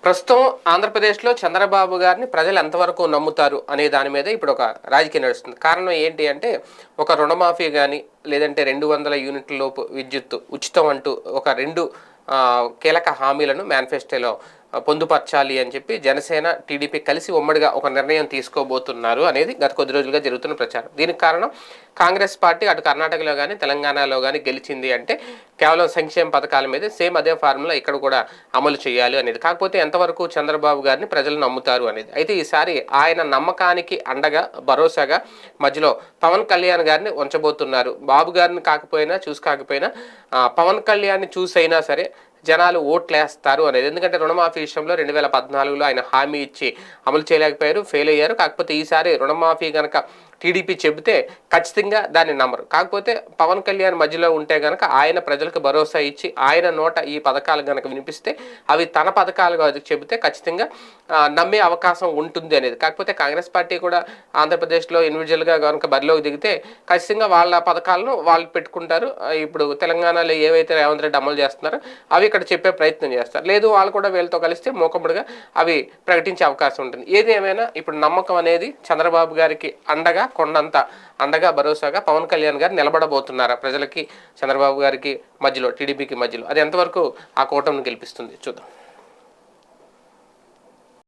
ప్రస్తుతం ఆంధ్రప్రదేశ్లో చంద్రబాబు గారిని ప్రజలు ఎంతవరకు నమ్ముతారు అనే దాని మీద ఇప్పుడు ఒక రాజకీయం నడుస్తుంది. కారణం ఏంటి అంటే ఒక రుణమాఫీ కానీ లేదంటే 200 యూనిట్ల లోపు విద్యుత్తు ఉచితం అంటూ ఒక రెండు కీలక హామీలను మేనిఫెస్టోలో పొందుపరచాలి అని చెప్పి జనసేన టీడీపీ కలిసి ఉమ్మడిగా ఒక నిర్ణయం తీసుకోబోతున్నారు అనేది గత కొద్ది రోజులుగా జరుగుతున్న ప్రచారం. దీనికి కారణం కాంగ్రెస్ పార్టీ అటు కర్ణాటకలో కానీ తెలంగాణలో కానీ గెలిచింది అంటే కేవలం సంక్షేమ పథకాల మీద సేమ్ అదే ఫార్ములా ఇక్కడ కూడా అమలు చేయాలి అనేది. కాకపోతే ఎంతవరకు చంద్రబాబు గారిని ప్రజలు నమ్ముతారు అనేది. అయితే ఈసారి ఆయన నమ్మకానికి అండగా భరోసాగా మధ్యలో పవన్ కళ్యాణ్ గారిని ఉంచబోతున్నారు. బాబు గారిని కాకపోయినా కాకపోయినా పవన్ కళ్యాణ్ని చూసైనా సరే జనాలు ఓట్లేస్తారు అనేది. ఎందుకంటే రుణమాఫీ విషయంలో 2014లో ఆయన హామీ ఇచ్చి అమలు చేయలేకపోయారు, ఫెయిల్ అయ్యారు. కాకపోతే ఈసారి రుణమాఫీ కనుక టీడీపీ చెబితే ఖచ్చితంగా దాన్ని నమ్మరు. కాకపోతే పవన్ కళ్యాణ్ మధ్యలో ఉంటే కనుక ఆయన ప్రజలకు భరోసా ఇచ్చి ఆయన నోట ఈ పథకాలు కనుక వినిపిస్తే అవి తన పథకాలుగా చెబితే ఖచ్చితంగా నమ్మే అవకాశం ఉంటుంది అనేది. కాకపోతే కాంగ్రెస్ పార్టీ కూడా ఆంధ్రప్రదేశ్లో ఇండివిజువల్గా కనుక బరిలోకి దిగితే ఖచ్చితంగా వాళ్ళ పథకాలను వాళ్ళు పెట్టుకుంటారు. ఇప్పుడు తెలంగాణలో ఏవైతే రేవంత్ రెడ్డి అమలు చేస్తున్నారో అవి ఇక్కడ చెప్పే ప్రయత్నం చేస్తారు. లేదు వాళ్ళు కూడా వీళ్ళతో కలిస్తే మూకముడిగా అవి ప్రకటించే అవకాశం ఉంటుంది. ఏది ఏమైనా ఇప్పుడు నమ్మకం అనేది చంద్రబాబు గారికి అండగా కొండంత అండగా భరోసాగా పవన్ కళ్యాణ్ గారు నిలబడబోతున్నారా ప్రజలకి చంద్రబాబు గారికి మధ్యలో టీడీపీకి మధ్యలో? అది ఎంతవరకు ఆ కూటమిని గెలిపిస్తుంది చూద్దాం.